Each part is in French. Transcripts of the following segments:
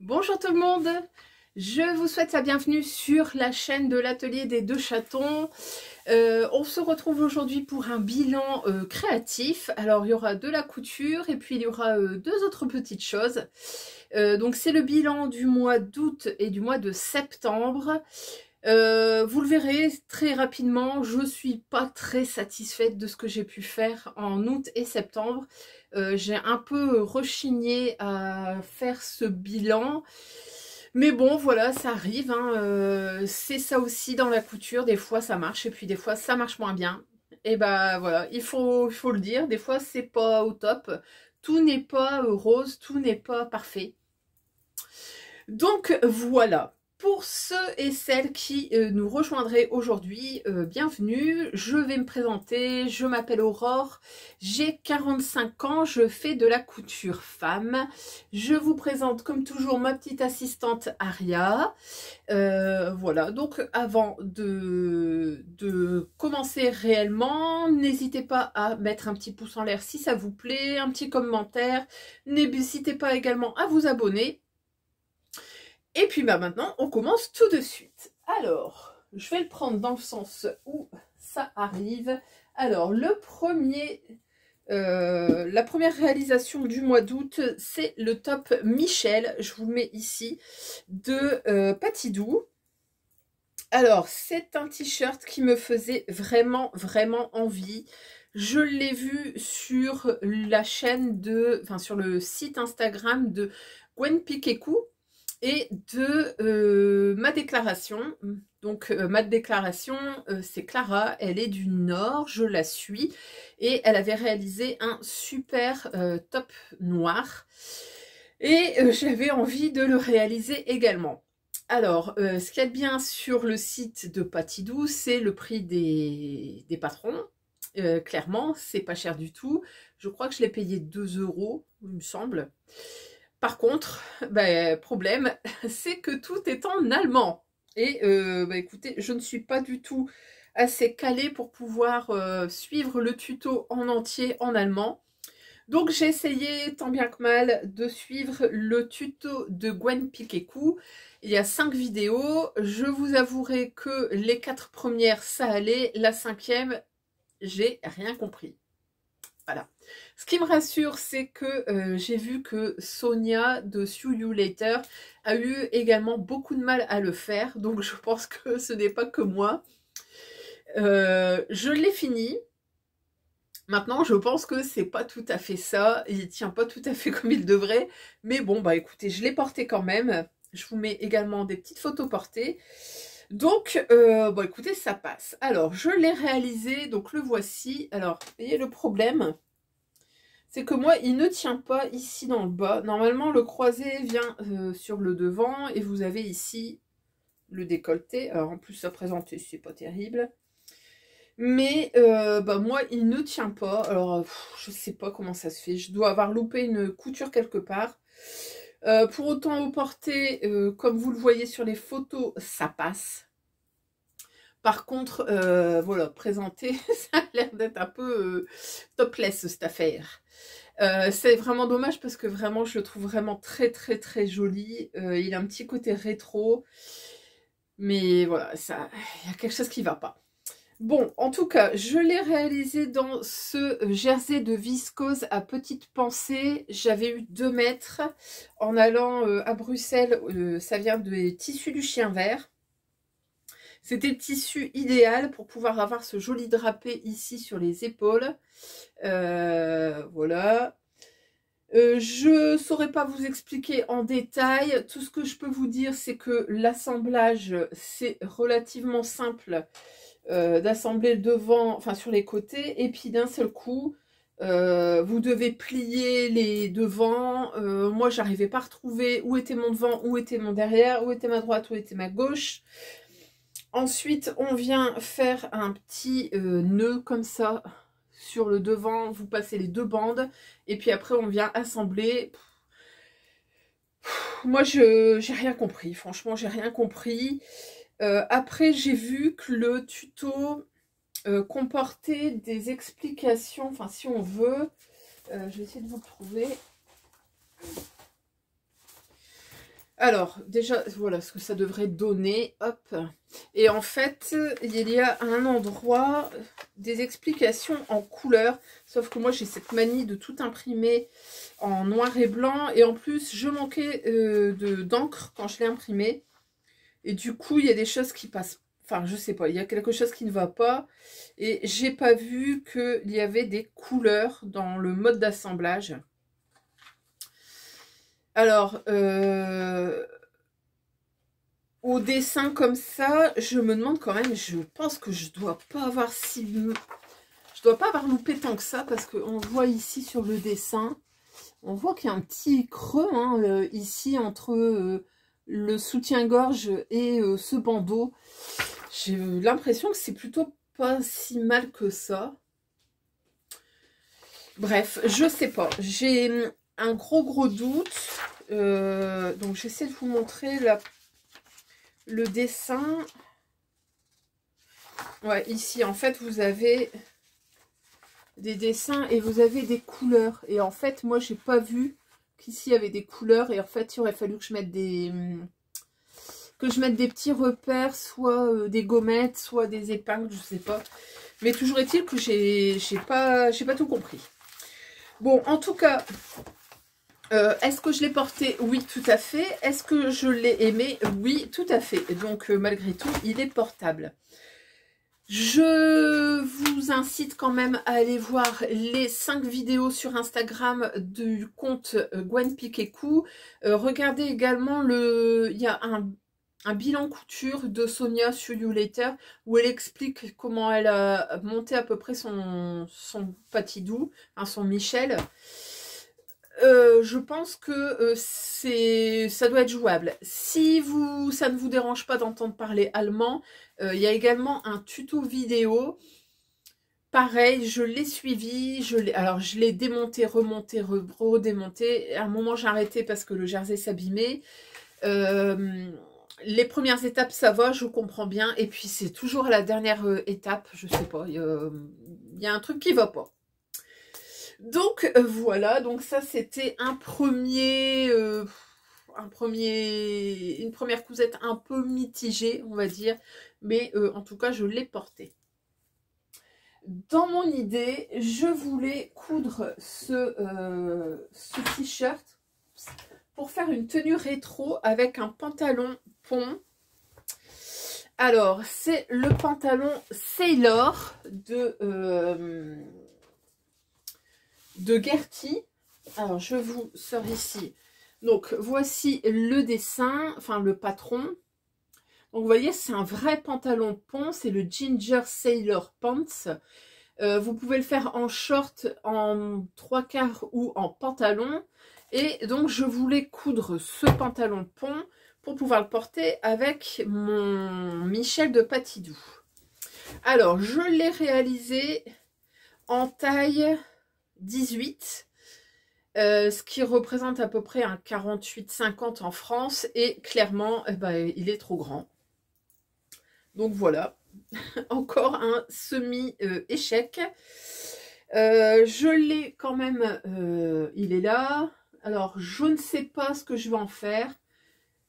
Bonjour tout le monde, je vous souhaite la bienvenue sur la chaîne de l'atelier des deux chatons. On se retrouve aujourd'hui pour un bilan créatif. Alors il y aura de la couture et puis il y aura deux autres petites choses. Donc c'est le bilan du mois d'août et du mois de septembre. Vous le verrez très rapidement, je suis pas très satisfaite de ce que j'ai pu faire en août et septembre. J'ai un peu rechigné à faire ce bilan, mais bon voilà, ça arrive, hein. C'est ça aussi dans la couture, des fois ça marche et puis des fois ça marche moins bien. Et bah voilà, il faut le dire, des fois c'est pas au top, tout n'est pas rose, tout n'est pas parfait. Donc voilà, pour ceux et celles qui nous rejoindraient aujourd'hui, bienvenue, je vais me présenter, je m'appelle Aurore, j'ai 45 ans, je fais de la couture femme. Je vous présente comme toujours ma petite assistante Aria. Voilà, donc avant de commencer réellement, n'hésitez pas à mettre un petit pouce en l'air si ça vous plaît, un petit commentaire, n'hésitez pas également à vous abonner. Et puis bah maintenant, on commence tout de suite. Alors, je vais le prendre dans le sens où ça arrive. Alors, la première réalisation du mois d'août, c'est le top Michel, je vous le mets ici, de Patidou. Alors, c'est un t-shirt qui me faisait vraiment envie. Je l'ai vu sur la chaîne sur le site Instagram de Gwen Pikekou et de ma déclaration. Donc ma déclaration, c'est Clara, elle est du Nord, je la suis, et elle avait réalisé un super top noir, et j'avais envie de le réaliser également. Alors, ce qu'il y a de bien sur le site de Patidou, c'est le prix des patrons. Clairement, c'est pas cher du tout. Je crois que je l'ai payé 2 €, il me semble. Par contre, problème, c'est que tout est en allemand. Et écoutez, je ne suis pas du tout assez calée pour pouvoir suivre le tuto en entier en allemand. Donc j'ai essayé tant bien que mal de suivre le tuto de Gwen Pikekou. Il y a 5 vidéos. Je vous avouerai que les 4 premières, ça allait. La 5e, j'ai rien compris. Voilà. Ce qui me rassure, c'est que j'ai vu que Sonia de See You Later a eu également beaucoup de mal à le faire. Donc je pense que ce n'est pas que moi. Je l'ai fini. Maintenant, je pense que c'est pas tout à fait ça. Il tient pas tout à fait comme il devrait. Mais bon, bah écoutez, je l'ai porté quand même. Je vous mets également des petites photos portées. Donc, bon écoutez, ça passe. Alors, je l'ai réalisé. Donc, le voici. Alors, vous voyez le problème, c'est que moi, il ne tient pas ici dans le bas. Normalement, le croisé vient sur le devant. Et vous avez ici le décolleté. Alors, en plus, ça présenté, c'est pas terrible. Mais moi, il ne tient pas. Alors, je sais pas comment ça se fait. Je dois avoir loupé une couture quelque part. Pour autant, au porté, comme vous le voyez sur les photos, ça passe. Par contre, voilà, présenté, ça a l'air d'être un peu topless cette affaire. C'est vraiment dommage parce que vraiment, je le trouve vraiment très joli. Il a un petit côté rétro. Mais voilà, il y a quelque chose qui va pas. Bon, en tout cas, je l'ai réalisé dans ce jersey de viscose à petite pensée. J'avais eu 2 mètres. En allant à Bruxelles, ça vient des tissus du chien vert. C'était le tissu idéal pour pouvoir avoir ce joli drapé ici sur les épaules. Voilà. Je ne saurais pas vous expliquer en détail. Tout ce que je peux vous dire, c'est que l'assemblage, c'est relativement simple. D'assembler le devant, enfin sur les côtés, et puis d'un seul coup, vous devez plier les devants. Moi, j'arrivais pas à retrouver où était mon devant, où était mon derrière, où était ma droite, où était ma gauche. Ensuite, on vient faire un petit nœud comme ça sur le devant. Vous passez les 2 bandes, et puis après, on vient assembler. Moi, j'ai rien compris. Franchement, j'ai rien compris. Après, j'ai vu que le tuto comportait des explications, enfin si on veut, je vais essayer de vous le trouver. Alors, déjà, voilà ce que ça devrait donner. Hop. Et en fait, il y a un endroit, des explications en couleur. Sauf que moi, j'ai cette manie de tout imprimer en noir et blanc. Et en plus, je manquais d'encre quand je l'ai imprimé. Et du coup, il y a des choses qui passent. Enfin, je sais pas, il y a quelque chose qui ne va pas. Et j'ai pas vu qu'il y avait des couleurs dans le mode d'assemblage. Alors, au dessin comme ça, je me demande quand même, je pense que je dois pas avoir je dois pas avoir loupé tant que ça, parce qu'on voit ici sur le dessin, on voit qu'il y a un petit creux hein, ici entre le soutien-gorge et ce bandeau. J'ai l'impression que c'est plutôt pas si mal que ça. Bref, je sais pas. J'ai un gros doute. Donc j'essaie de vous montrer le dessin. Ouais, ici en fait vous avez des dessins et vous avez des couleurs. Et en fait moi j'ai pas vu qu'ici il y avait des couleurs. Et en fait il aurait fallu que je mette des petits repères, soit des gommettes, soit des épingles, je sais pas. Mais toujours est-il que j'ai pas tout compris. Bon, en tout cas, est-ce que je l'ai porté? Oui, tout à fait. Est-ce que je l'ai aimé? Oui, tout à fait. Donc, malgré tout, il est portable. Je vous incite quand même à aller voir les 5 vidéos sur Instagram du compte Gwen Piquécou. Regardez également il y a un bilan couture de Sonia sur You Later où elle explique comment elle a monté à peu près son patidou, hein, son Michel. Je pense que ça doit être jouable. Si ça ne vous dérange pas d'entendre parler allemand, il y a également un tuto vidéo. Pareil, je l'ai suivi, alors je l'ai démonté, remonté, redémonté. À un moment j'ai arrêté parce que le jersey s'abîmait. Les premières étapes ça va, je comprends bien. Et puis c'est toujours la dernière étape, je sais pas, il y a un truc qui va pas. Donc voilà, donc ça c'était une première cousette un peu mitigée, on va dire, mais en tout cas je l'ai portée. Dans mon idée, je voulais coudre ce t-shirt pour faire une tenue rétro avec un pantalon pont. Alors, c'est le pantalon Sailor de Gertie. Alors, je vous sors ici. Donc, voici le dessin, enfin le patron. Donc, vous voyez, c'est un vrai pantalon pont. C'est le Ginger Sailor Pants. Vous pouvez le faire en short, en 3/4 ou en pantalon. Et donc, je voulais coudre ce pantalon pont pour pouvoir le porter avec mon Michel de Patidou. Alors, je l'ai réalisé en taille 18, ce qui représente à peu près un 48-50 en France. Et clairement, il est trop grand. Donc voilà, encore un semi-échec. Je l'ai quand même, il est là. Alors, je ne sais pas ce que je vais en faire.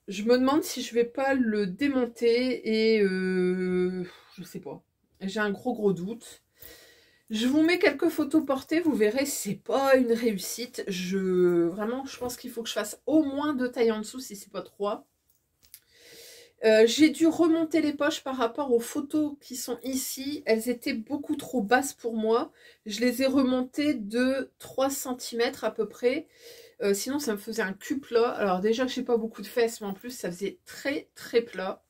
Je me demande si je vais pas le démonter et je sais pas. J'ai un gros doute. Je vous mets quelques photos portées, vous verrez, c'est pas une réussite. Vraiment, je pense qu'il faut que je fasse au moins 2 tailles en dessous, si c'est pas 3. J'ai dû remonter les poches par rapport aux photos qui sont ici. Elles étaient beaucoup trop basses pour moi. Je les ai remontées de 3 cm à peu près. Sinon, ça me faisait un cul plat. Alors déjà, je n'ai pas beaucoup de fesses, mais en plus, ça faisait très plat.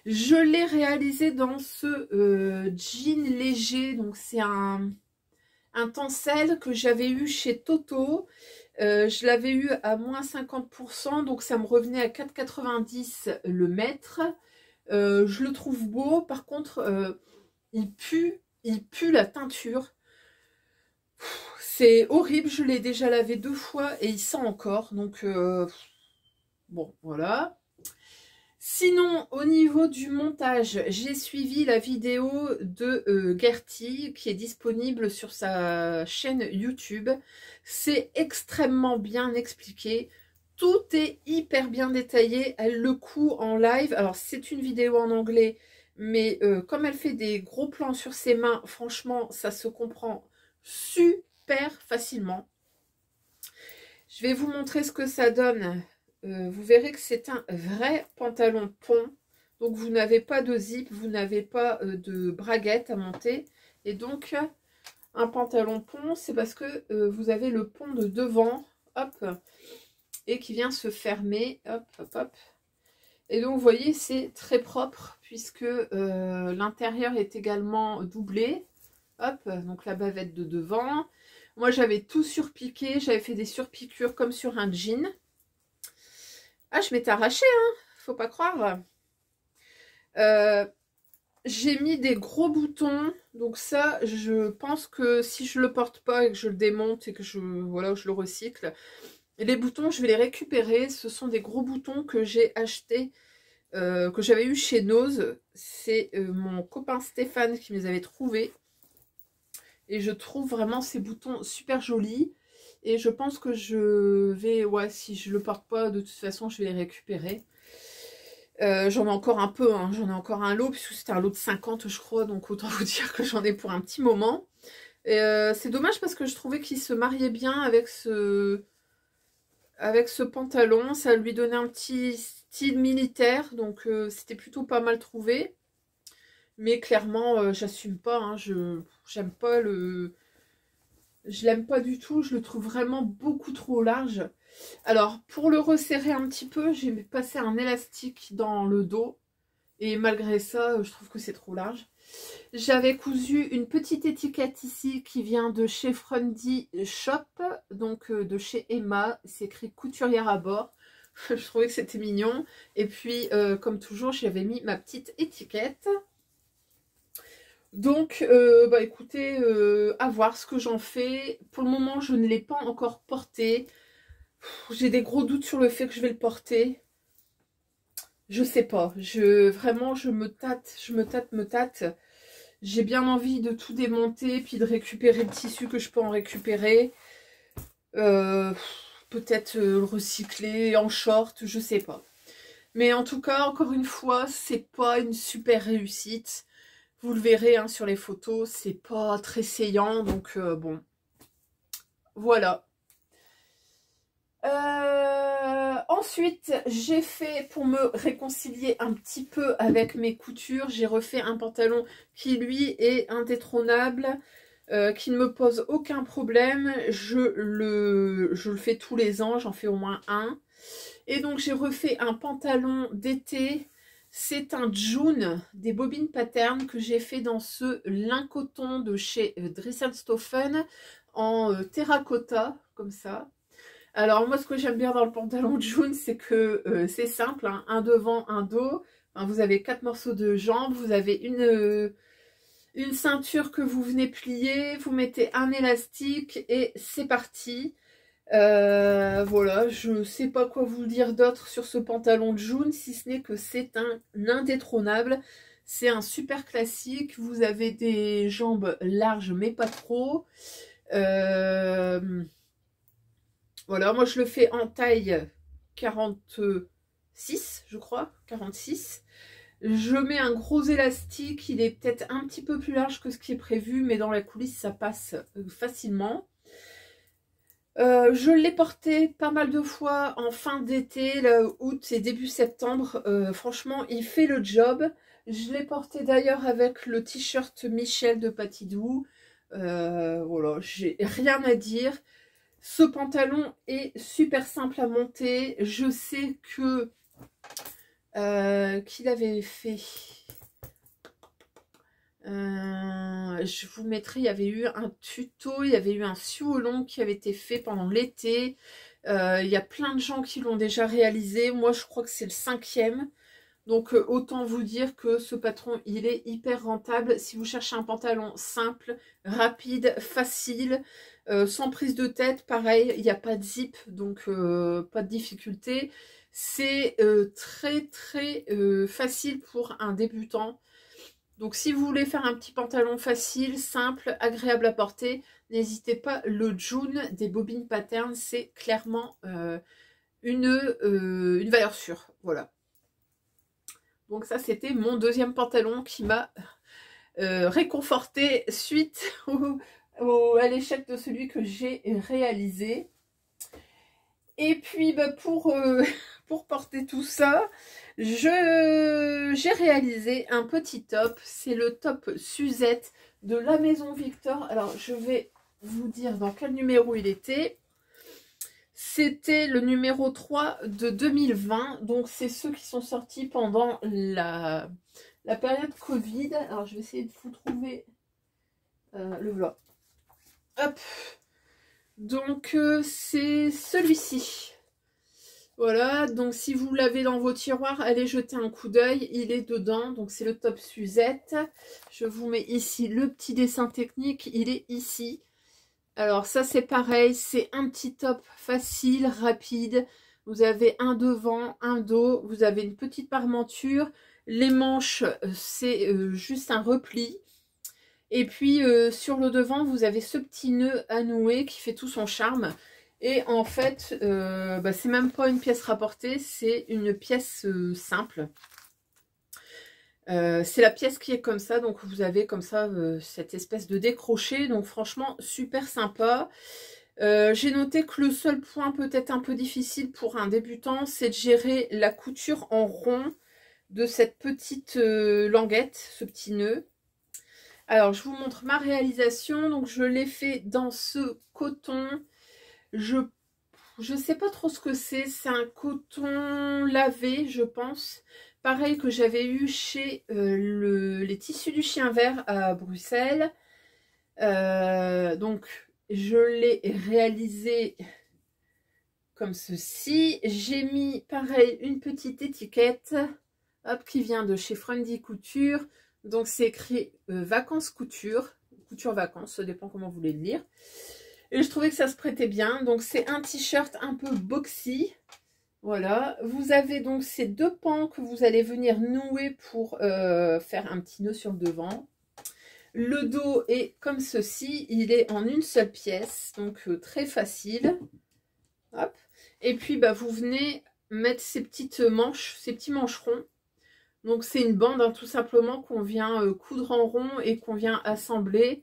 Je l'ai réalisé dans ce jean léger. Donc, c'est un tencel que j'avais eu chez Toto. Je l'avais eu à moins 50%. Donc, ça me revenait à 4,90 le mètre. Je le trouve beau. Par contre, il pue la teinture. C'est horrible, je l'ai déjà lavé 2 fois et il sent encore. Donc, bon, voilà. Sinon, au niveau du montage, j'ai suivi la vidéo de Gertie qui est disponible sur sa chaîne YouTube. C'est extrêmement bien expliqué. Tout est hyper bien détaillé, elle le coud en live. Alors c'est une vidéo en anglais, mais comme elle fait des gros plans sur ses mains, franchement ça se comprend super facilement. Je vais vous montrer ce que ça donne. Vous verrez que c'est un vrai pantalon pont. Donc vous n'avez pas de zip, vous n'avez pas de braguette à monter. Et donc un pantalon pont, c'est parce que vous avez le pont de devant, hop, et qui vient se fermer, hop, hop, hop. Et donc vous voyez, c'est très propre puisque l'intérieur est également doublé. Hop, donc la bavette de devant. Moi j'avais tout surpiqué, j'avais fait des surpiqûres comme sur un jean. Ah, je m'étais arrachée, hein, faut pas croire. J'ai mis des gros boutons, donc ça, je pense que si je le porte pas et que je le démonte et que voilà, je le recycle, les boutons, je vais les récupérer. Ce sont des gros boutons que j'ai achetés, que j'avais eu chez Nose. C'est mon copain Stéphane qui me les avait trouvés. Et je trouve vraiment ces boutons super jolis. Et je pense que je vais, ouais, si je le porte pas, de toute façon, je vais les récupérer. J'en ai encore un peu, hein, j'en ai encore un lot, puisque c'était un lot de 50, je crois. Donc autant vous dire que j'en ai pour un petit moment. C'est dommage parce que je trouvais qu'il se mariait bien avec ce pantalon. Ça lui donnait un petit style militaire. Donc c'était plutôt pas mal trouvé. Mais clairement, j'assume pas. Hein, j'aime pas le... Je l'aime pas du tout. Je le trouve vraiment beaucoup trop large. Alors, pour le resserrer un petit peu, j'ai passé un élastique dans le dos. Et malgré ça, je trouve que c'est trop large. J'avais cousu une petite étiquette ici qui vient de chez Frundy Shop, donc de chez Emma. C'est écrit couturière à bord. Je trouvais que c'était mignon. Et puis, comme toujours, j'avais mis ma petite étiquette. Donc, bah écoutez, à voir ce que j'en fais. Pour le moment, je ne l'ai pas encore porté. J'ai des gros doutes sur le fait que je vais le porter. Je sais pas. Vraiment, je me tâte. J'ai bien envie de tout démonter, puis de récupérer le tissu que je peux en récupérer. Peut-être le recycler en short, je sais pas. Mais en tout cas, encore une fois, c'est pas une super réussite. Vous le verrez hein, sur les photos, c'est pas très saillant, donc bon. Voilà. Ensuite, j'ai fait, pour me réconcilier un petit peu avec mes coutures, j'ai refait un pantalon qui, lui, est indétrônable, qui ne me pose aucun problème. Je le fais tous les ans, j'en fais au moins un. Et donc, j'ai refait un pantalon d'été. C'est un June des bobines pattern que j'ai fait dans ce lin coton de chez Dressenstoffen en terracotta, comme ça. Alors moi, ce que j'aime bien dans le pantalon June, c'est que c'est simple, hein, un devant, un dos. Enfin, vous avez 4 morceaux de jambes, vous avez une ceinture que vous venez plier, vous mettez un élastique et c'est parti. Voilà, je sais pas quoi vous dire d'autre sur ce pantalon June, si ce n'est que c'est un indétrônable. C'est un super classique, vous avez des jambes larges mais pas trop. Voilà, moi je le fais en taille 46, je crois, 46. Je mets un gros élastique, il est peut-être un petit peu plus large que ce qui est prévu, mais dans la coulisse ça passe facilement. Je l'ai porté pas mal de fois en fin d'été, août et début septembre. Franchement, il fait le job. Je l'ai porté d'ailleurs avec le t-shirt Michel de Patidou. Voilà, j'ai rien à dire. Ce pantalon est super simple à monter. Je sais que qu'il avait fait. Je vous mettrai, il y avait eu un tuto, il y avait eu un sioux au long qui avait été fait pendant l'été. Il y a plein de gens qui l'ont déjà réalisé. Moi, je crois que c'est le 5e. Donc, autant vous dire que ce patron, il est hyper rentable. Si vous cherchez un pantalon simple, rapide, facile, sans prise de tête, pareil, il n'y a pas de zip, donc pas de difficulté. C'est très facile pour un débutant. Donc si vous voulez faire un petit pantalon facile, simple, agréable à porter, n'hésitez pas, le June des bobines pattern, c'est clairement une valeur sûre. Voilà. Donc ça, c'était mon deuxième pantalon qui m'a réconforté suite à l'échec de celui que j'ai réalisé. Et puis bah, pour porter tout ça, j'ai réalisé un petit top. C'est le top Suzette de la Maison Victor. Alors je vais vous dire dans quel numéro il était. C'était le numéro 3 de 2020. Donc c'est ceux qui sont sortis pendant la période Covid. Alors je vais essayer de vous trouver le vlog. Hop. Donc c'est celui-ci. Voilà, donc si vous l'avez dans vos tiroirs, allez jeter un coup d'œil, il est dedans, donc c'est le top Suzette. Je vous mets ici le petit dessin technique, il est ici. Alors ça c'est pareil, c'est un petit top facile, rapide. Vous avez un devant, un dos, vous avez une petite parmenture. Les manches, c'est juste un repli. Et puis sur le devant, vous avez ce petit nœud à nouer qui fait tout son charme. Et en fait, bah, c'est même pas une pièce rapportée, c'est une pièce simple. C'est la pièce qui est comme ça, donc vous avez comme ça cette espèce de décroché. Donc franchement, super sympa. J'ai noté que le seul point peut-être un peu difficile pour un débutant, c'est de gérer la couture en rond de cette petite languette, ce petit nœud. Alors, je vous montre ma réalisation. Donc, je l'ai fait dans ce coton. Je sais pas trop ce que c'est. C'est un coton lavé, je pense. Pareil que j'avais eu chez les tissus du chien vert à Bruxelles. Donc, je l'ai réalisé comme ceci. J'ai mis, pareil, une petite étiquette hop, qui vient de chez Friendly Couture. Donc, c'est écrit vacances couture. Couture vacances, ça dépend comment vous voulez le lire. Et je trouvais que ça se prêtait bien. Donc, c'est un t-shirt un peu boxy. Voilà. Vous avez donc ces deux pans que vous allez venir nouer pour faire un petit nœud sur le devant. Le dos est comme ceci. Il est en une seule pièce. Donc, très facile. Hop. Et puis, bah, vous venez mettre ces petites manches, ces petits mancherons. Donc, c'est une bande, hein, tout simplement, qu'on vient coudre en rond et qu'on vient assembler.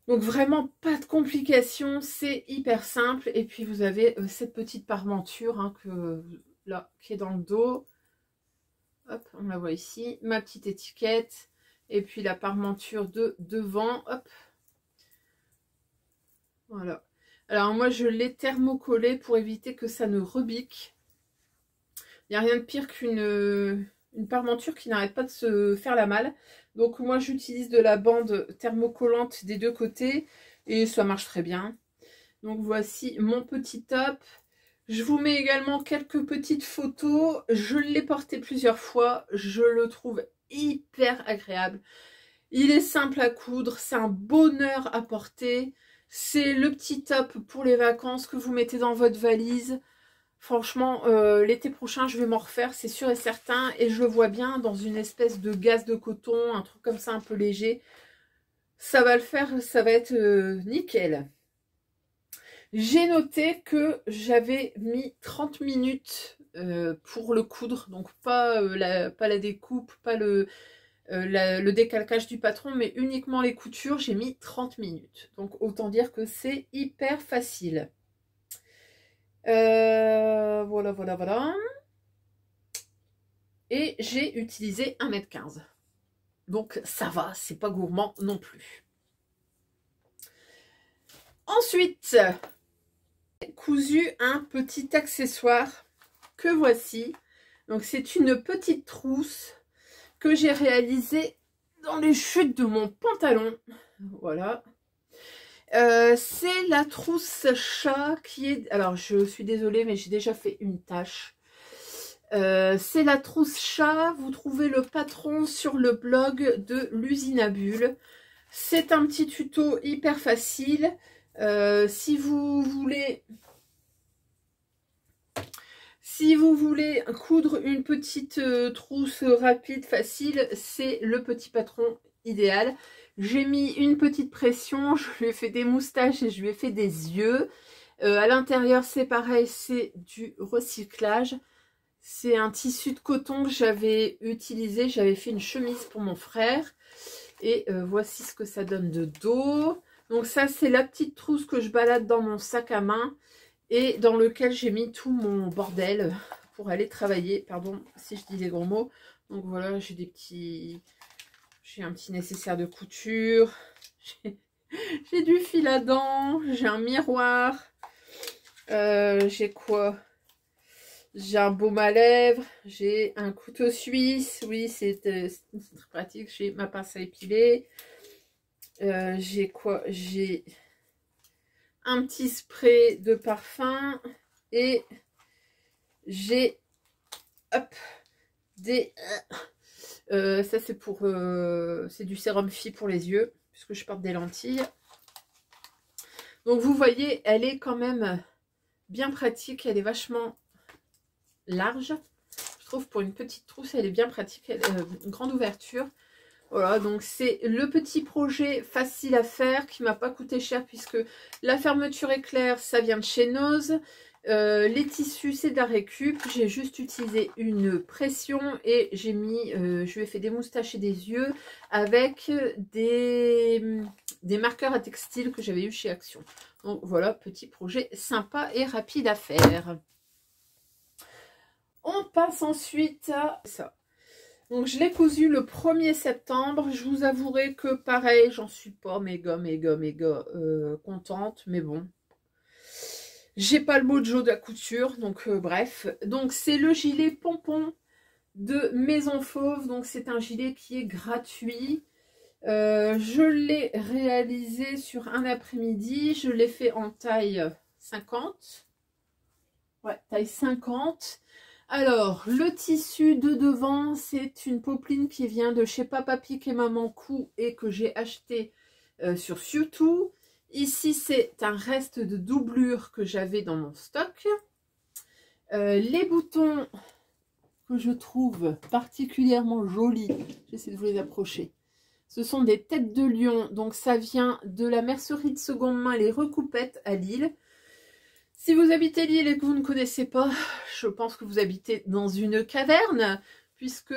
Donc vraiment pas de complications, c'est hyper simple. Et puis vous avez cette petite parmenture hein, là, qui est dans le dos. Hop, on la voit ici. Ma petite étiquette. Et puis la parmenture de devant. Hop. Voilà. Alors moi je l'ai thermocollé pour éviter que ça ne rebique. Il n'y a rien de pire qu'une parmenture qui n'arrête pas de se faire la malle. Donc moi j'utilise de la bande thermocollante des deux côtés et ça marche très bien. Donc voici mon petit top. Je vous mets également quelques petites photos. Je l'ai porté plusieurs fois. Je le trouve hyper agréable. Il est simple à coudre. C'est un bonheur à porter. C'est le petit top pour les vacances que vous mettez dans votre valise. Franchement, l'été prochain, je vais m'en refaire, c'est sûr et certain. Et je le vois bien dans une espèce de gaze de coton, un truc comme ça un peu léger. Ça va le faire, ça va être nickel. J'ai noté que j'avais mis 30 minutes pour le coudre. Donc pas la découpe, pas le décalcage du patron, mais uniquement les coutures. J'ai mis 30 minutes. Donc autant dire que c'est hyper facile. Voilà. Et j'ai utilisé 1,15 m. Donc ça va, c'est pas gourmand non plus. Ensuite, cousu un petit accessoire que voici. Donc c'est une petite trousse que j'ai réalisée dans les chutes de mon pantalon. Voilà. C'est la trousse chat qui est... Alors, je suis désolée, mais j'ai déjà fait une tâche. C'est la trousse chat. Vous trouvez le patron sur le blog de l'usine à bulles. C'est un petit tuto hyper facile. Si vous voulez coudre une petite trousse rapide, facile, c'est le petit patron idéal. J'ai mis une petite pression, je lui ai fait des moustaches et je lui ai fait des yeux. À l'intérieur, c'est pareil, c'est du recyclage. C'est un tissu de coton que j'avais utilisé. J'avais fait une chemise pour mon frère. Et voici ce que ça donne de dos. Donc ça, c'est la petite trousse que je balade dans mon sac à main. Et dans lequel j'ai mis tout mon bordel pour aller travailler. Pardon si je dis des gros mots. Donc voilà, j'ai des petits... J'ai un petit nécessaire de couture. J'ai du fil à dents. J'ai un miroir. J'ai quoi? J'ai un baume à lèvres. J'ai un couteau suisse. Oui, c'est très pratique. J'ai ma pince à épiler. J'ai quoi? J'ai un petit spray de parfum. Et j'ai... Hop! Des... ça c'est pour... c'est du sérum Phi pour les yeux. Puisque je porte des lentilles. Donc vous voyez, elle est quand même bien pratique. Elle est vachement large. Je trouve pour une petite trousse, elle est bien pratique. Elle, une grande ouverture. Voilà, donc c'est le petit projet facile à faire qui m'a pas coûté cher puisque la fermeture éclair, ça vient de chez Nose. Les tissus, c'est de la récup. J'ai juste utilisé une pression et j'ai mis, je lui ai fait des moustaches et des yeux avec des marqueurs à textile que j'avais eu chez Action. Donc voilà, petit projet sympa et rapide à faire. On passe ensuite à ça. Donc je l'ai cousu le 1er septembre. Je vous avouerai que pareil, j'en suis pas méga contente. Mais bon, j'ai pas le mojo de la couture. Donc bref. Donc c'est le gilet pompon de Maison Fauve. Donc c'est un gilet qui est gratuit. Je l'ai réalisé sur un après-midi. Je l'ai fait en taille 50. Ouais, taille 50. Alors, le tissu de devant, c'est une popeline qui vient de chez Papa Pic et Maman Cou et que j'ai acheté sur Sewtoo. Ici, c'est un reste de doublure que j'avais dans mon stock. Les boutons que je trouve particulièrement jolis, j'essaie de vous les approcher. Ce sont des têtes de lion, donc ça vient de la mercerie de seconde main, les Recoupettes à Lille. Si vous habitez Lille et que vous ne connaissez pas, je pense que vous habitez dans une caverne, puisque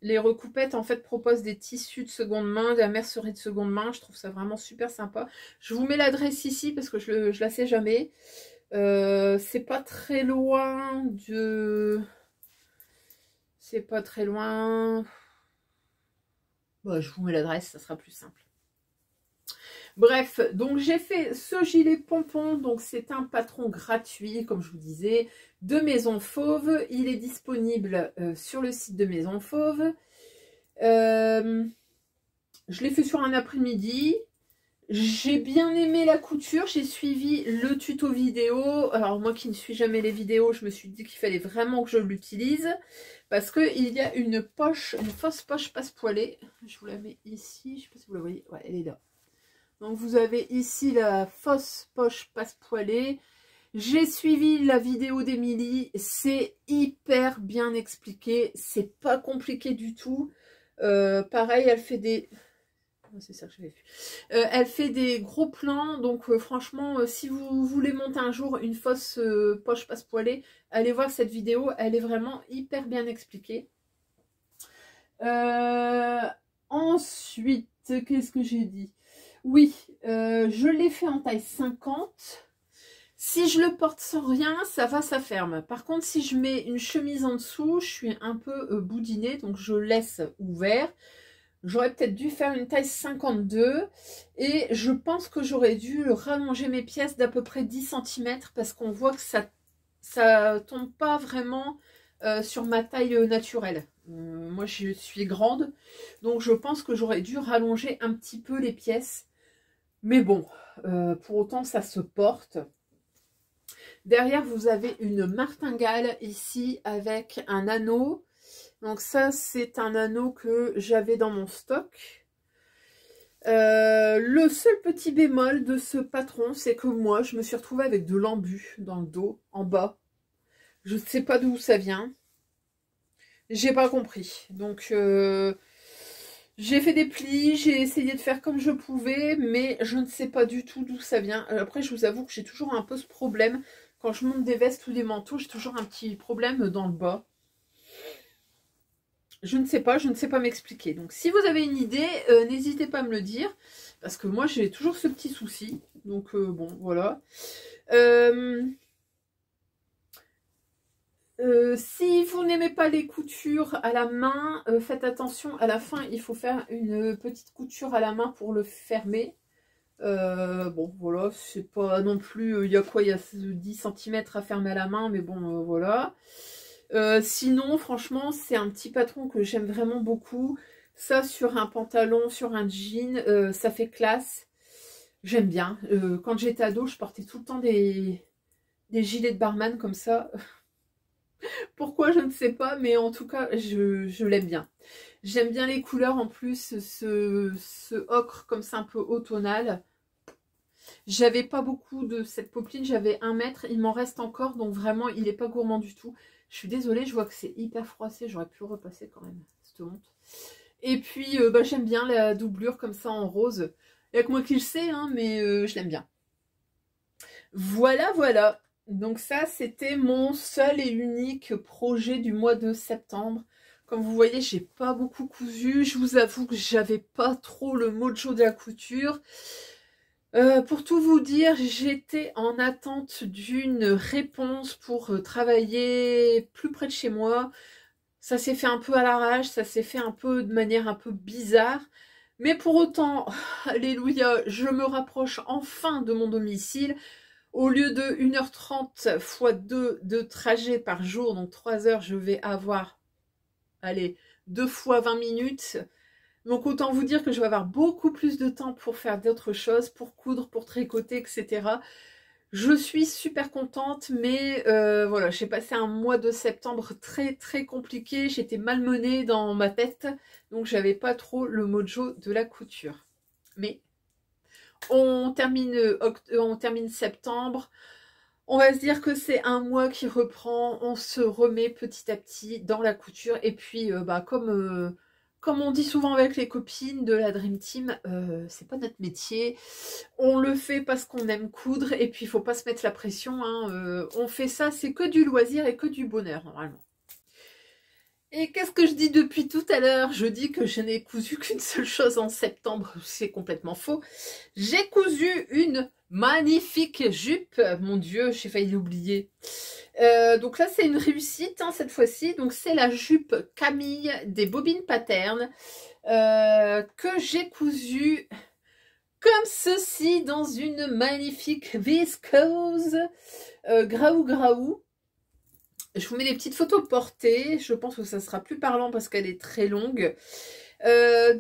les Recoupettes en fait proposent des tissus de seconde main, de la mercerie de seconde main. Je trouve ça vraiment super sympa. Je vous mets l'adresse ici parce que je la sais jamais. C'est pas très loin de... C'est pas très loin... Bon, je vous mets l'adresse, ça sera plus simple. Bref, donc j'ai fait ce gilet pompon, donc c'est un patron gratuit, comme je vous disais, de Maison Fauve. Il est disponible sur le site de Maison Fauve. Je l'ai fait sur un après-midi. J'ai bien aimé la couture, j'ai suivi le tuto vidéo. Alors moi qui ne suis jamais les vidéos, je me suis dit qu'il fallait vraiment que je l'utilise. Parce qu'il y a une poche, une fausse poche passe-poilée. Je vous la mets ici, je ne sais pas si vous la voyez. Ouais, elle est là. Donc vous avez ici la fausse poche passe-poilée. J'ai suivi la vidéo d'Emilie. C'est hyper bien expliqué. C'est pas compliqué du tout. Pareil, elle fait des... C'est ça que j'avais vu. Elle fait des gros plans. Donc franchement, si vous voulez monter un jour une fausse poche passe-poilée, allez voir cette vidéo. Elle est vraiment hyper bien expliquée. Ensuite, qu'est-ce que j'ai dit? Oui, je l'ai fait en taille 50. Si je le porte sans rien, ça va, ça ferme. Par contre, si je mets une chemise en dessous, je suis un peu boudinée, donc je laisse ouvert. J'aurais peut-être dû faire une taille 52. Et je pense que j'aurais dû rallonger mes pièces d'à peu près 10 cm parce qu'on voit que ça tombe pas vraiment sur ma taille naturelle. Moi, je suis grande, donc je pense que j'aurais dû rallonger un petit peu les pièces. Mais bon, pour autant, ça se porte. Derrière, vous avez une martingale ici avec un anneau. Donc ça, c'est un anneau que j'avais dans mon stock. Le seul petit bémol de ce patron, c'est que moi, je me suis retrouvée avec de l'embu dans le dos, en bas. Je ne sais pas d'où ça vient. J'ai pas compris. Donc, J'ai fait des plis, j'ai essayé de faire comme je pouvais, mais je ne sais pas du tout d'où ça vient. Après, je vous avoue que j'ai toujours un peu ce problème. Quand je monte des vestes ou des manteaux, j'ai toujours un petit problème dans le bas. Je ne sais pas m'expliquer. Donc, si vous avez une idée, n'hésitez pas à me le dire. Parce que moi, j'ai toujours ce petit souci. Donc, bon, voilà. Si vous n'aimez pas les coutures à la main, faites attention. À la fin, il faut faire une petite couture à la main pour le fermer. Bon, voilà, c'est pas non plus... Il y a quoi? Il y a 10 cm à fermer à la main, mais bon, voilà. Sinon, franchement, c'est un petit patron que j'aime vraiment beaucoup. Ça, sur un pantalon, sur un jean, ça fait classe. J'aime bien. Quand j'étais ado, je portais tout le temps des gilets de barman comme ça. Pourquoi, je ne sais pas, mais en tout cas, je l'aime bien. J'aime bien les couleurs en plus, ce ocre comme ça un peu automnal. J'avais pas beaucoup de cette popeline, j'avais 1 mètre, il m'en reste encore, donc vraiment, il n'est pas gourmand du tout. Je suis désolée, je vois que c'est hyper froissé, j'aurais pu le repasser quand même, cette honte. Et puis, bah, j'aime bien la doublure comme ça en rose. Il n'y a que moi qui le sais, hein, mais je l'aime bien. Voilà, voilà. Donc ça, c'était mon seul et unique projet du mois de septembre. Comme vous voyez, j'ai pas beaucoup cousu. Je vous avoue que j'avais pas trop le mojo de la couture. Pour tout vous dire, j'étais en attente d'une réponse pour travailler plus près de chez moi. Ça s'est fait un peu à l'arrache, ça s'est fait un peu de manière un peu bizarre. Mais pour autant, alléluia, je me rapproche enfin de mon domicile. Au lieu de 1h30 x 2 de trajet par jour, donc 3 heures, je vais avoir, allez, 2 fois 20 minutes. Donc autant vous dire que je vais avoir beaucoup plus de temps pour faire d'autres choses, pour coudre, pour tricoter, etc. Je suis super contente, mais voilà, j'ai passé un mois de septembre très très compliqué. J'étais malmenée dans ma tête, donc j'avais pas trop le mojo de la couture. Mais on termine septembre. On va se dire que c'est un mois qui reprend, on se remet petit à petit dans la couture. Et puis, bah, comme on dit souvent avec les copines de la Dream Team, c'est pas notre métier. On le fait parce qu'on aime coudre et puis il faut pas se mettre la pression. Hein. On fait ça, c'est que du loisir et que du bonheur normalement. Et qu'est-ce que je dis depuis tout à l'heure? Je dis que je n'ai cousu qu'une seule chose en septembre. C'est complètement faux. J'ai cousu une magnifique jupe. Mon Dieu, j'ai failli l'oublier. Donc là, c'est une réussite hein, cette fois-ci. Donc c'est la jupe Camille des Bobines Pattern que j'ai cousue comme ceci dans une magnifique viscose graou graou. Je vous mets des petites photos portées. Je pense que ça sera plus parlant parce qu'elle est très longue.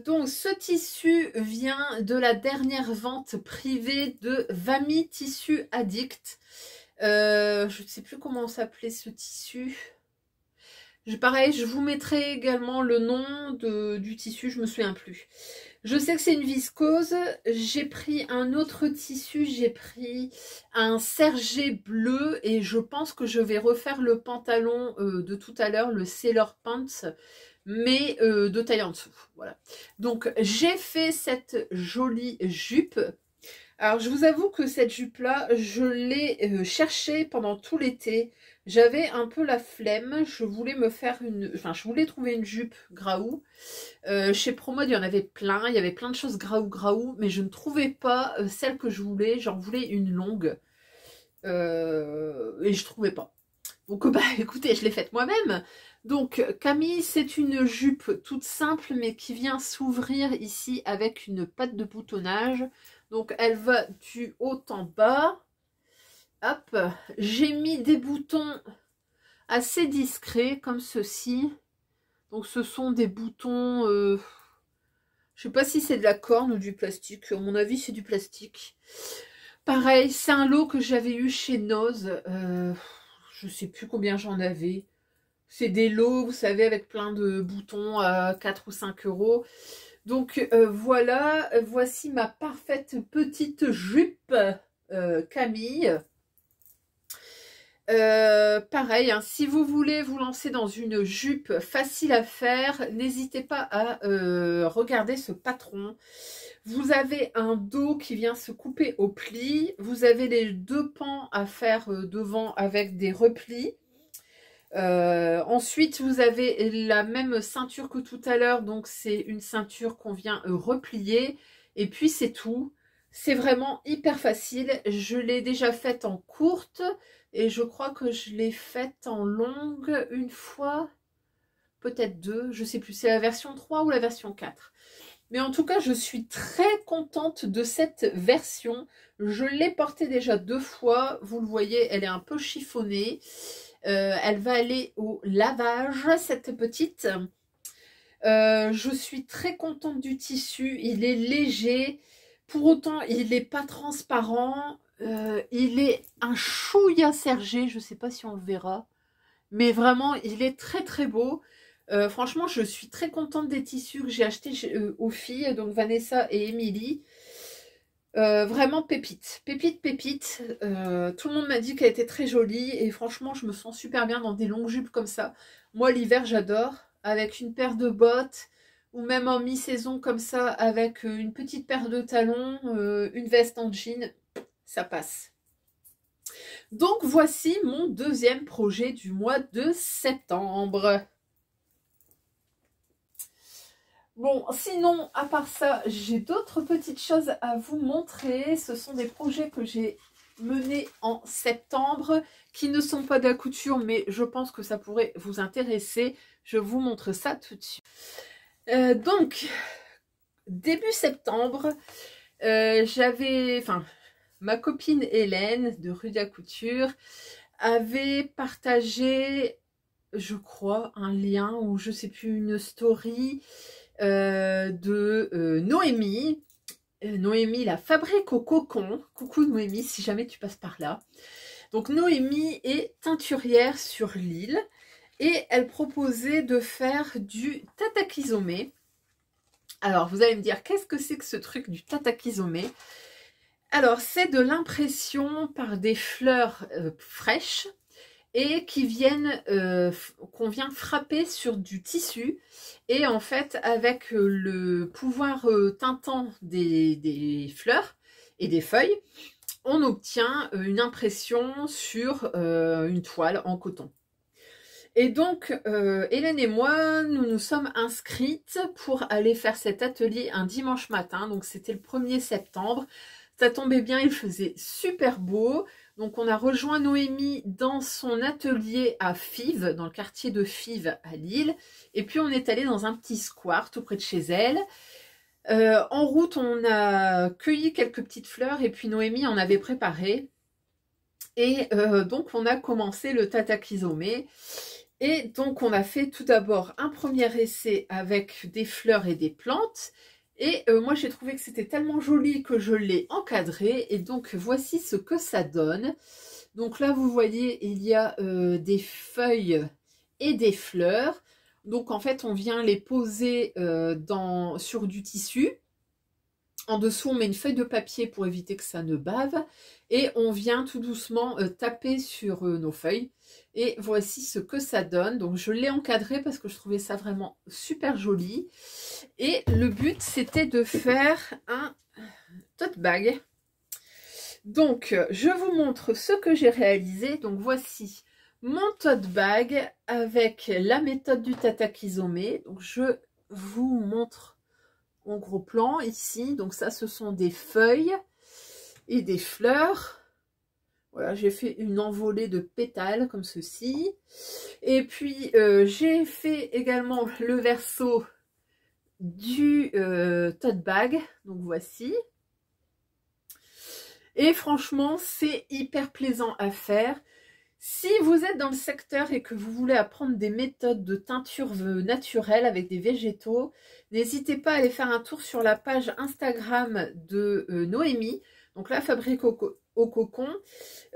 Donc ce tissu vient de la dernière vente privée de Vami Tissu Addict. Je ne sais plus comment s'appelait ce tissu. Pareil, je vous mettrai également le nom du tissu, je me souviens plus. Je sais que c'est une viscose. J'ai pris un autre tissu, j'ai pris un sergé bleu et je pense que je vais refaire le pantalon de tout à l'heure, le Sailor Pants, mais de taille en dessous. Voilà. Donc j'ai fait cette jolie jupe. Alors je vous avoue que cette jupe là, je l'ai cherchée pendant tout l'été. J'avais un peu la flemme, je voulais me faire je voulais trouver une jupe graou. Chez Promode, il y en avait plein, il y avait plein de choses graou, mais je ne trouvais pas celle que je voulais. J'en voulais une longue et je trouvais pas. Donc bah écoutez, je l'ai faite moi-même. Donc Camille, c'est une jupe toute simple, mais qui vient s'ouvrir ici avec une patte de boutonnage. Donc elle va du haut en bas. Hop, j'ai mis des boutons assez discrets comme ceci. Donc ce sont des boutons, je sais pas si c'est de la corne ou du plastique. À mon avis c'est du plastique. Pareil, c'est un lot que j'avais eu chez Noz. Je sais plus combien j'en avais. C'est des lots, vous savez, avec plein de boutons à 4 ou 5 euros. Donc voilà, voici ma parfaite petite jupe Camille. pareil, hein, si vous voulez vous lancer dans une jupe facile à faire, n'hésitez pas à regarder ce patron. Vous avez un dos qui vient se couper au pli. Vous avez les deux pans à faire devant avec des replis. Ensuite, vous avez la même ceinture que tout à l'heure. Donc, c'est une ceinture qu'on vient replier. Et puis, c'est tout. C'est vraiment hyper facile. Je l'ai déjà faite en courte. Et je crois que je l'ai faite en longue une fois. Peut-être deux. Je ne sais plus. C'est la version 3 ou la version 4. Mais en tout cas, je suis très contente de cette version. Je l'ai portée déjà 2 fois. Vous le voyez, elle est un peu chiffonnée. Elle va aller au lavage, cette petite. Je suis très contente du tissu. Il est léger. Pour autant, il n'est pas transparent. Il est un chouïa sergé. Je ne sais pas si on le verra. Mais vraiment, il est très très beau. Franchement, je suis très contente des tissus que j'ai achetés aux filles, donc Vanessa et Émilie. Vraiment pépite, pépite, pépite. Tout le monde m'a dit qu'elle était très jolie et franchement, je me sens super bien dans des longues jupes comme ça. Moi, l'hiver, j'adore, avec une paire de bottes ou même en mi-saison comme ça, avec une petite paire de talons, une veste en jean, ça passe. Donc, voici mon deuxième projet du mois de septembre. Bon, sinon, à part ça, j'ai d'autres petites choses à vous montrer. Ce sont des projets que j'ai menés en septembre, qui ne sont pas de la couture, mais je pense que ça pourrait vous intéresser. Je vous montre ça tout de suite. Donc, début septembre, ma copine Hélène de Rudia Couture avait partagé, je crois, un lien ou je sais plus, une story de Noémie. Noémie, la fabrique au cocon. Coucou Noémie, si jamais tu passes par là. Donc Noémie est teinturière sur l'île et elle proposait de faire du tatakizome. Alors vous allez me dire, qu'est-ce que c'est que ce truc du tatakizome? Alors c'est de l'impression par des fleurs fraîches et qui viennent, qu'on vient frapper sur du tissu. Et en fait, avec le pouvoir teintant des fleurs et des feuilles, on obtient une impression sur une toile en coton. Et donc, Hélène et moi, nous nous sommes inscrites pour aller faire cet atelier un dimanche matin. Donc, c'était le 1er septembre. Ça tombait bien, il faisait super beau. Donc, on a rejoint Noémie dans son atelier à Fives, dans le quartier de Fives à Lille. Et puis, on est allé dans un petit square tout près de chez elle. En route, on a cueilli quelques petites fleurs et puis Noémie en avait préparé. Et donc, on a commencé le tatakizome. Et donc, on a fait tout d'abord un premier essai avec des fleurs et des plantes. Et moi, j'ai trouvé que c'était tellement joli que je l'ai encadré. Et donc, voici ce que ça donne. Donc là, vous voyez, il y a des feuilles et des fleurs. Donc, en fait, on vient les poser sur du tissu. En dessous, on met une feuille de papier pour éviter que ça ne bave. Et on vient tout doucement taper sur nos feuilles. Et voici ce que ça donne. Donc, je l'ai encadré parce que je trouvais ça vraiment super joli. Et le but, c'était de faire un tote bag. Donc, je vous montre ce que j'ai réalisé. Donc, voici mon tote bag avec la méthode du tatakizome. Donc, je vous montre en gros plan ici. Donc, ça, ce sont des feuilles et des fleurs. Voilà, j'ai fait une envolée de pétales comme ceci. Et puis, j'ai fait également le verso du tote bag. Donc, voici. Et franchement, c'est hyper plaisant à faire. Si vous êtes dans le secteur et que vous voulez apprendre des méthodes de teinture naturelle avec des végétaux, n'hésitez pas à aller faire un tour sur la page Instagram de Noémie. Donc la fabrique au cocon.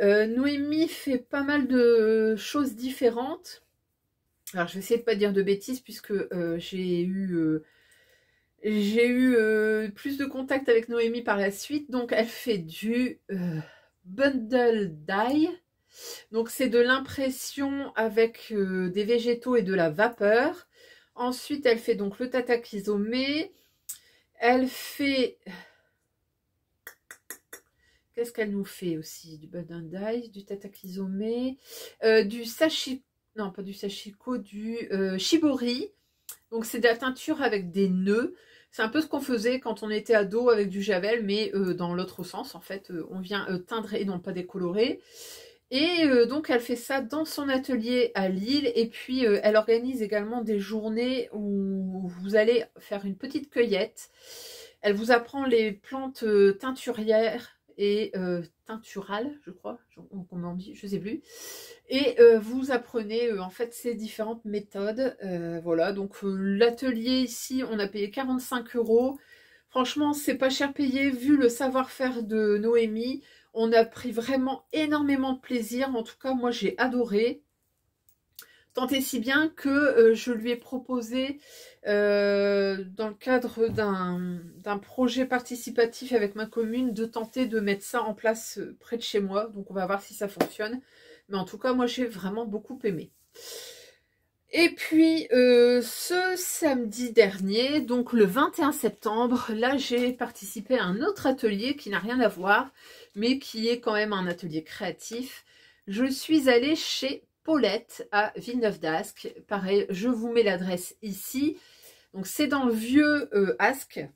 Noémie fait pas mal de choses différentes. Alors je vais essayer de ne pas dire de bêtises puisque j'ai eu plus de contact avec Noémie par la suite. Donc elle fait du bundle dye. Donc c'est de l'impression avec des végétaux et de la vapeur. Ensuite elle fait donc le Tatakizome. Elle fait... Qu'est-ce qu'elle nous fait aussi? Du Badandai, du Tatakizome, du Sashiko, non pas du Sashiko, du Shibori. Donc c'est de la teinture avec des nœuds. C'est un peu ce qu'on faisait quand on était ado avec du Javel, mais dans l'autre sens en fait. On vient teindre et non pas décolorer. Et donc elle fait ça dans son atelier à Lille. Et puis elle organise également des journées où vous allez faire une petite cueillette. Elle vous apprend les plantes teinturières et teinturales, je crois, on en dit, je sais plus. Et vous apprenez en fait ces différentes méthodes. Voilà, donc l'atelier ici, on a payé 45 €. Franchement, c'est pas cher payé vu le savoir-faire de Noémie. On a pris vraiment énormément de plaisir. En tout cas, moi, j'ai adoré. Tant et si bien que je lui ai proposé, dans le cadre d'un projet participatif avec ma commune, de tenter de mettre ça en place près de chez moi. Donc, on va voir si ça fonctionne. Mais en tout cas, moi, j'ai vraiment beaucoup aimé. Et puis, ce samedi dernier, donc le 21 septembre, là, j'ai participé à un autre atelier qui n'a rien à voir, mais qui est quand même un atelier créatif. Je suis allée chez Paulette à Villeneuve-d'Ascq. Pareil, je vous mets l'adresse ici. Donc, c'est dans le vieux Ascq.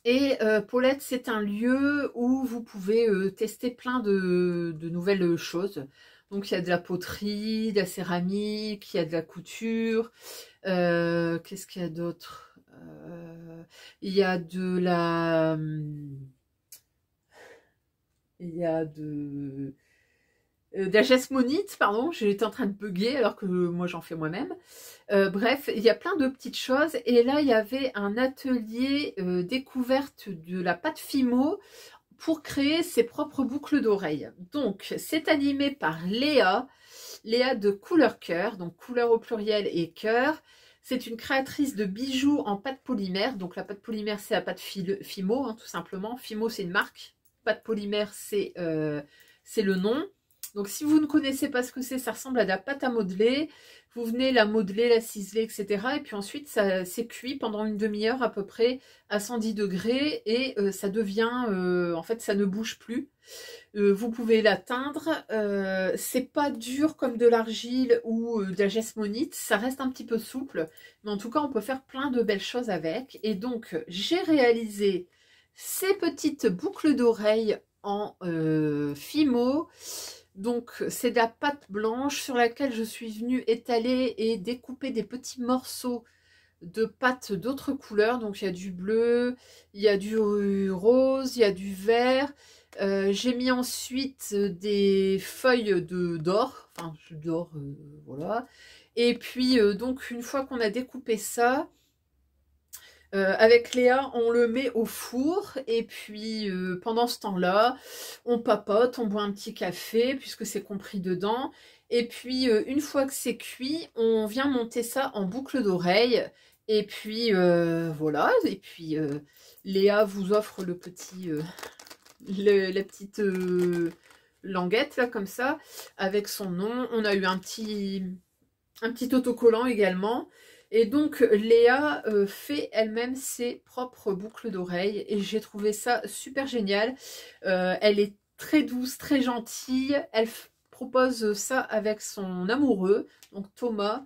Et Paulette, c'est un lieu où vous pouvez tester plein de nouvelles choses. Donc, il y a de la poterie, de la céramique, il y a de la couture. Qu'est-ce qu'il y a d'autre? Il y a de la... Il y a de la jasmonite, pardon, j'étais en train de bugger alors que moi j'en fais moi-même. Bref, il y a plein de petites choses. Et là, il y avait un atelier découverte de la pâte Fimo pour créer ses propres boucles d'oreilles. Donc, c'est animé par Léa de Couleur Cœur, donc couleur au pluriel et cœur. C'est une créatrice de bijoux en pâte polymère. Donc, la pâte polymère, c'est la pâte Fimo, hein, tout simplement. Fimo, c'est une marque. Pâte polymère, c'est le nom. Donc, si vous ne connaissez pas ce que c'est, ça ressemble à de la pâte à modeler. Vous venez la modeler, la ciseler, etc. Et puis ensuite, ça c'est cuit pendant une demi-heure à peu près à 110 degrés. Et ça devient... en fait, ça ne bouge plus. Vous pouvez la teindre. C'est pas dur comme de l'argile ou de la jasmonite. Ça reste un petit peu souple. Mais en tout cas, on peut faire plein de belles choses avec. Et donc, j'ai réalisé ces petites boucles d'oreilles en Fimo. Donc, c'est de la pâte blanche sur laquelle je suis venue étaler et découper des petits morceaux de pâte d'autres couleurs. Donc, il y a du bleu, il y a du rose, il y a du vert. J'ai mis ensuite des feuilles d'or, enfin, d'or, voilà. Et puis, donc, une fois qu'on a découpé ça, avec Léa, on le met au four et puis pendant ce temps-là, on papote, on boit un petit café puisque c'est compris dedans. Et puis une fois que c'est cuit, on vient monter ça en boucle d'oreille. Et puis voilà. Et puis Léa vous offre le petit, la petite languette là comme ça avec son nom. On a eu un petit autocollant également. Et donc Léa fait elle-même ses propres boucles d'oreilles et j'ai trouvé ça super génial. Elle est très douce, très gentille. Elle propose ça avec son amoureux, donc Thomas.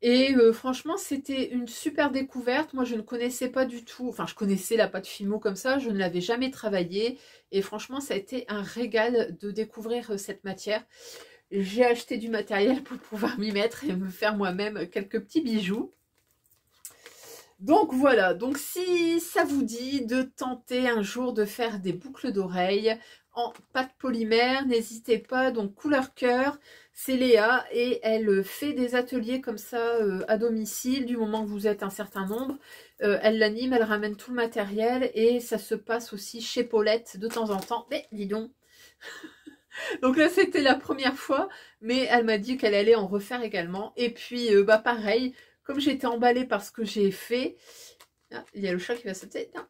Et franchement, c'était une super découverte. Moi, je ne connaissais pas du tout, enfin, je connaissais la pâte Fimo comme ça, je ne l'avais jamais travaillée. Et franchement, ça a été un régal de découvrir cette matière. J'ai acheté du matériel pour pouvoir m'y mettre et me faire moi-même quelques petits bijoux. Donc voilà, donc si ça vous dit de tenter un jour de faire des boucles d'oreilles en pâte polymère, n'hésitez pas. Donc couleur cœur, c'est Léa et elle fait des ateliers comme ça à domicile du moment que vous êtes un certain nombre. Elle l'anime, elle ramène tout le matériel et ça se passe aussi chez Paulette de temps en temps. Mais dis donc. Donc là, c'était la première fois, mais elle m'a dit qu'elle allait en refaire également. Et puis, bah pareil, comme j'étais emballée par ce que j'ai fait, Ah, il y a le chat qui va sauter. Non.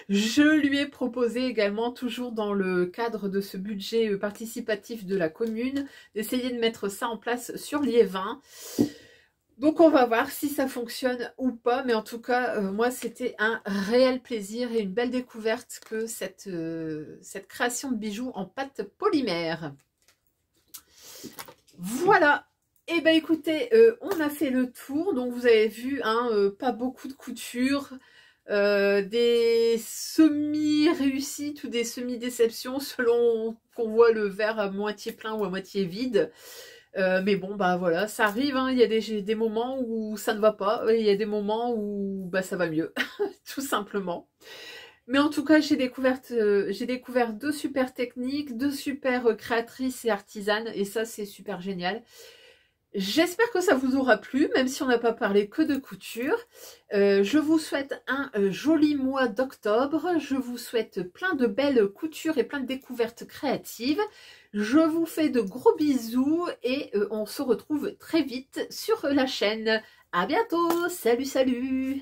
Je lui ai proposé également, toujours dans le cadre de ce budget participatif de la commune, d'essayer de mettre ça en place sur Liévin. Donc on va voir si ça fonctionne ou pas, mais en tout cas, moi c'était un réel plaisir et une belle découverte que cette création de bijoux en pâte polymère. Voilà. Et ben écoutez, on a fait le tour, donc vous avez vu, hein, pas beaucoup de couture, des semi-réussites ou des semi-déceptions selon qu'on voit le verre à moitié plein ou à moitié vide. Mais bon, bah voilà, ça arrive, hein, il y a des moments où ça ne va pas, et il y a des moments où bah, ça va mieux, tout simplement. Mais en tout cas, j'ai découvert deux super techniques, deux super créatrices et artisanes, et ça c'est super génial. J'espère que ça vous aura plu, même si on n'a pas parlé que de couture. Je vous souhaite un joli mois d'octobre. Je vous souhaite plein de belles coutures et plein de découvertes créatives. Je vous fais de gros bisous et on se retrouve très vite sur la chaîne. À bientôt. Salut, salut.